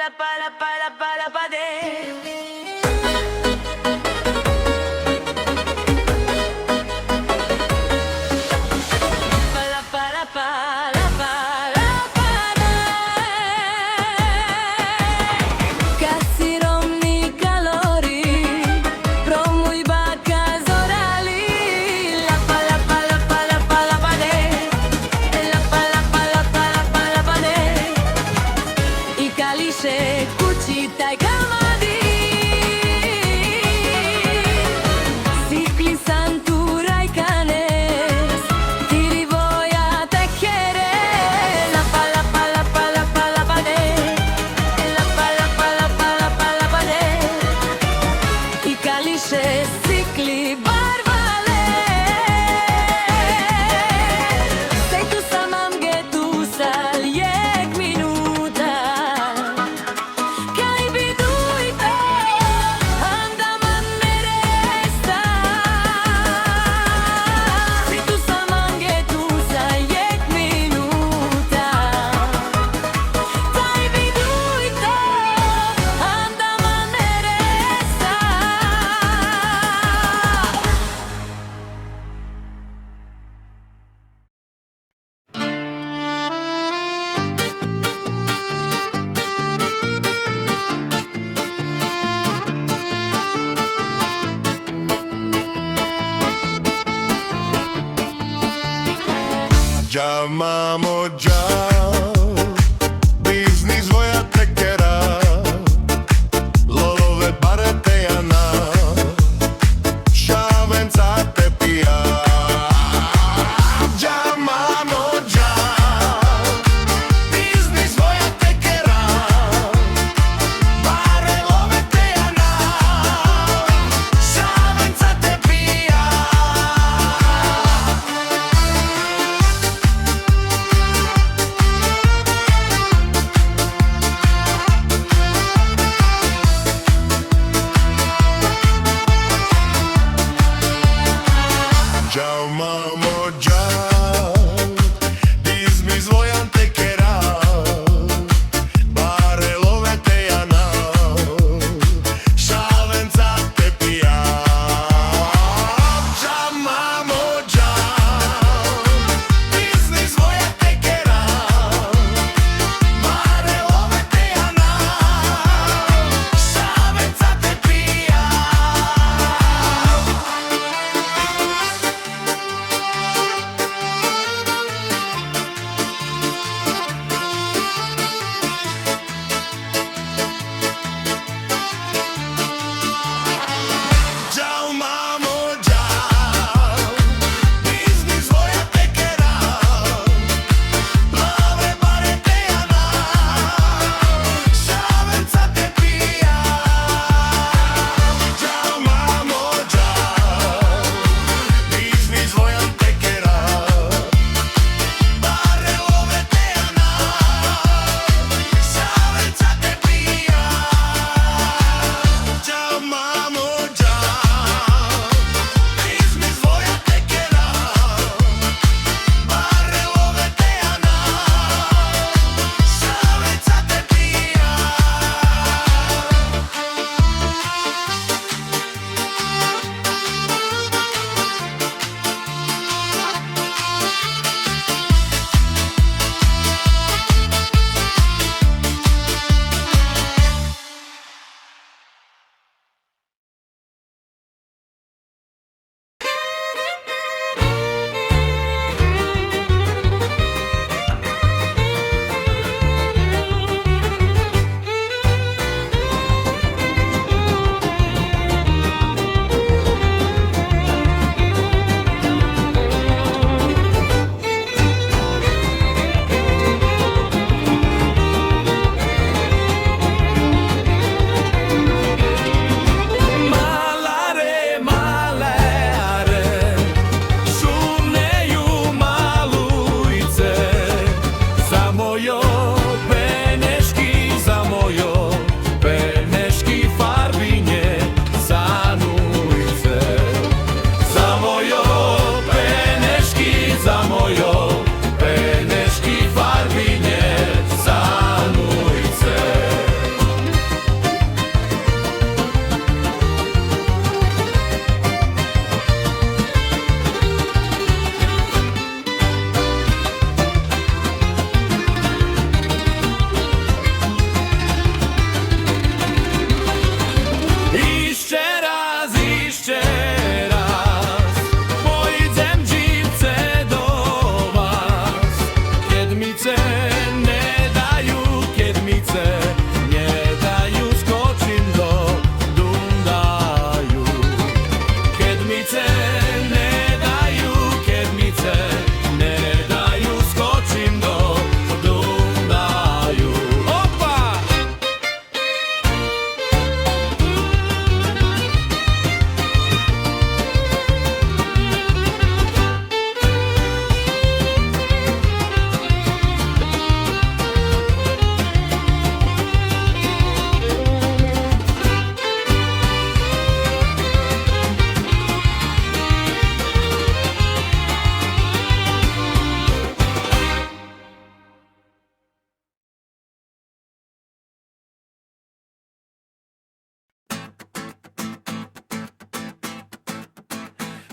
para poder. Cucita y Camadi, Cicli, Santura y Canes, Tiri voy a te querer. La pala pade, la pala pade, y Calice, Cicli, Barbale. Sei tu samam ge tu sal yek minuta. Kaj biduj te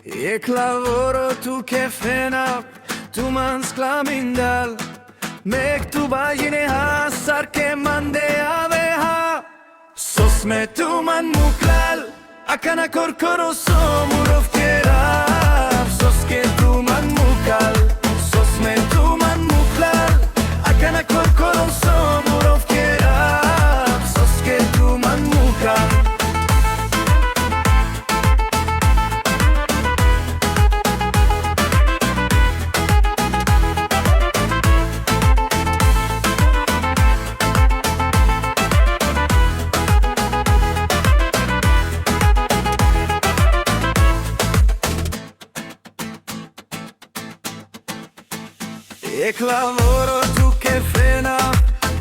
Ek lavoro, tu che fena, tu manskla mindal. Mektuba yine hasar ke mande aveha. Sos me tu man muklal, akana korkoro somurov kerab. Sos ke tu man mukal, sos me tu man muklal, akana korkoro somurov kerab. Sos ke tu man mukal. Ek lavoro, tu che fena,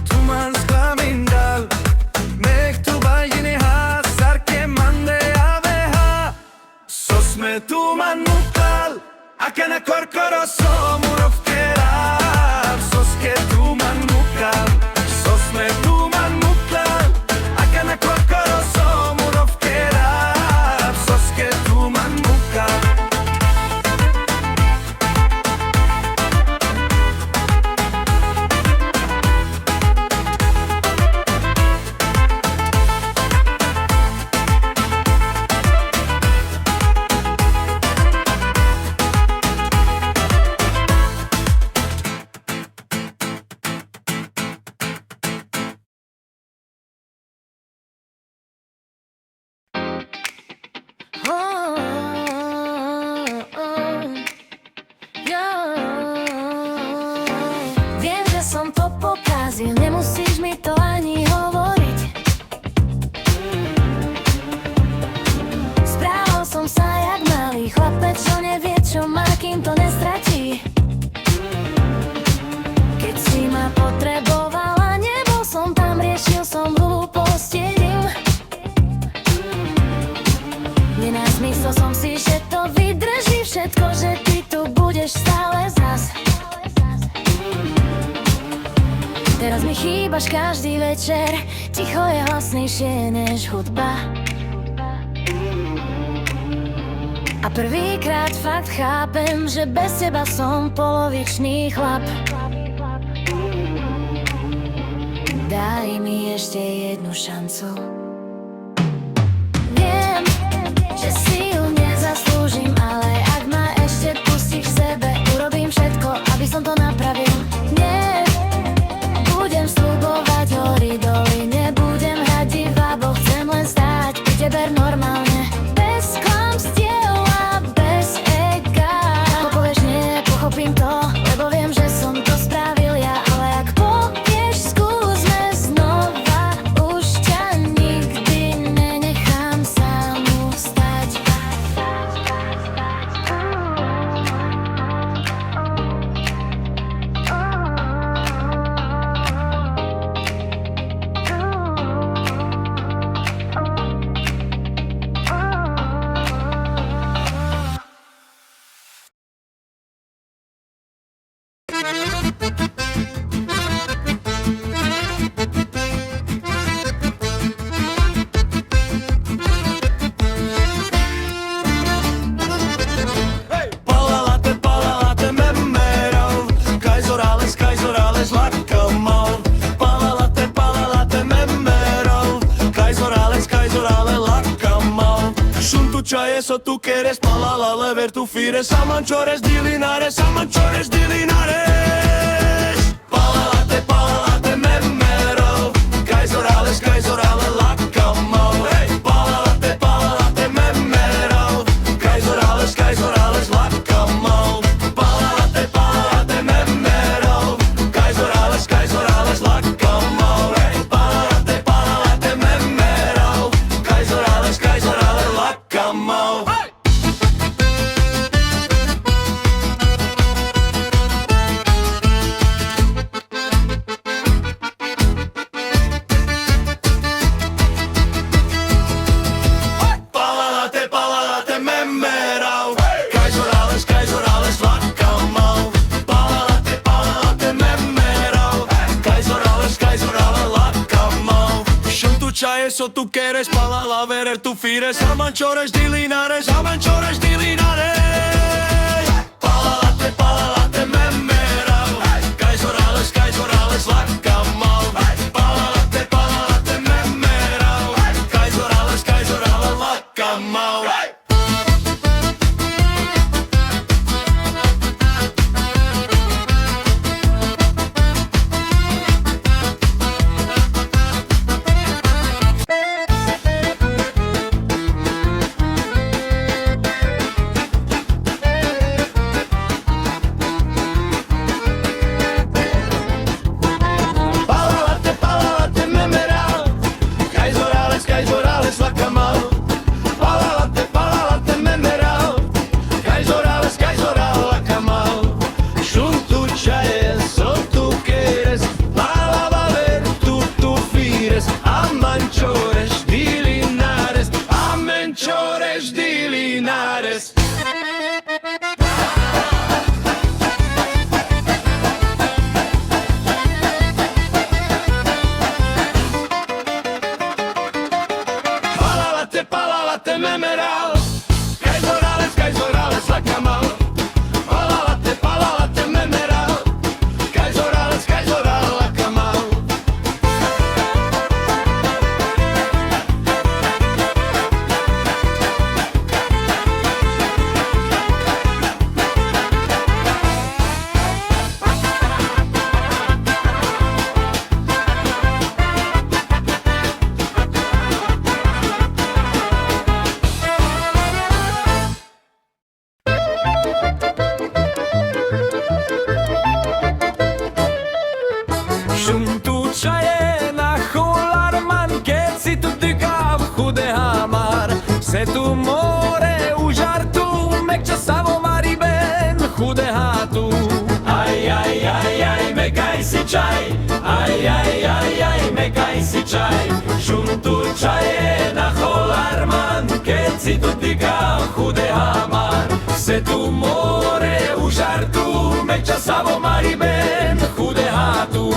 tu manskla mindal. Mektuba yine hasar ke mande aveha. Sos me tu man mukal, akana korkoro somurov kerab. Sos ke tu man mukal, sos me tu man mukal, akana korkoro somurov kerab. Sos ke tu man mukal. Viem, že som to pokazil, nemusíš mi to ani hovoriť. Správal som sa jak malý chlapec, čo nevie, čo má, kým to nestratí. Keď si ma potrebovala, nebol som tam, riešil som hlúposti. Nemyslel som si, že to vydrží všetko, že ty tu budeš stále zas. Teraz mi chýbaš každý večer, ticho je hlasnejšie než hudba. A prvýkrát fakt chápem, že bez teba som polovičný chlap. Daj mi ešte jednu šancu. Viem, že si ju nezaslúžim, ale ak ma ešte pustíš k sebe, urobím všetko, aby som to napravil. Nie, budem sľubovať hory doly, nebudem hrať divadlo, chcem len stáť pri tebe normálne. Bez klamstiev a bez ega. Ako povieš nie, pochopím to, lebo viem, že som to spravil ja. Ale ak povieš skúsme znova, už ťa nikdy nenechám samú stať. Palalate, memmerov, Kaiserales, lakkamov. Palalate, memmerov, Kaiserales, lakkamov. Sunt čaje, so tu quieres, palalale, ver tu fires, samanchores, dilinares. Palalate, memmerov, Kaiserales, lakkamov. Palalate, memmerov, Kaiserales, lakkamov. Palalate, memmerov, Kaiserales, lakkamov. Palalate, memmerov, Kaiserales, lakkamov. chaye, so tú quieres para la ver tu fires. Amanchores de Linares, amanchores de Linares. Pala latte, memerau. Kais Orales, la kamal. Pala latte, memerau. Kais Orales, la kamal. Amanchores de Linares. Pala latte, memerau. Kais Orales, la kamal. Pala latte, memerau. Kais Orales, la kamal. Junto chaye na Holarman, che si tu dica chude hamar. Se tu more ujar tu, mekcha savo mari ben chude hatu. Ai, mekaj si čaj. Ai, mekaj si čaj. Junto chaye na Holarman, che si tu dica chude hamar. Se tu more ujar tu, mekcha savo mari ben chude hatu.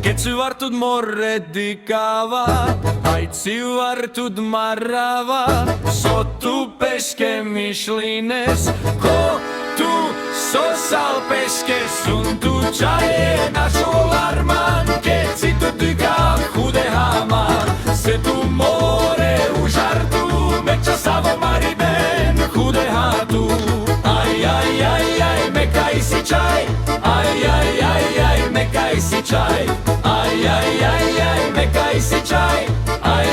Keď si vartud more dikava, aj si vartud marava, so tu peške mišlines, ko tu sosal peške, sun tu čaje naš Holarman, keď si tu dika chude hamar, se tu more u žartu, mekča savo mari ben chude hatu. Ai, mekaj si čaj, ai, mekaj si čaj. Ai, mekaj si čaj. Ai,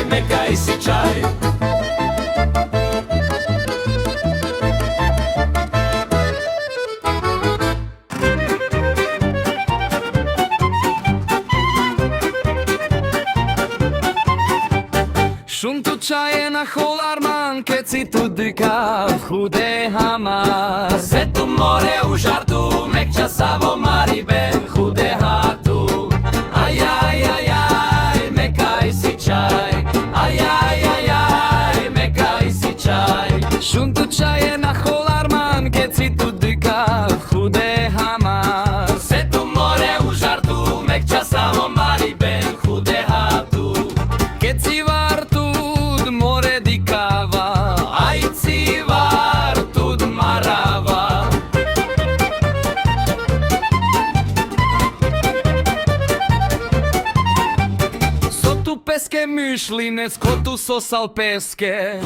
mekaj si čaj. Šuntu čaje na Holarman, keď si tu dyka chude hamar. Se tu more u žartu, mekča savo mari ben chude hatu. Ai, mekaj si čaj. Ai, mekaj si čaj. Šuntu čaje na Holarman, keď si tu dyka chude hamar. Se tu more u žartu, mekča savo mari ben chude hatu. Keď si peske myšline, ko tu sosal peske.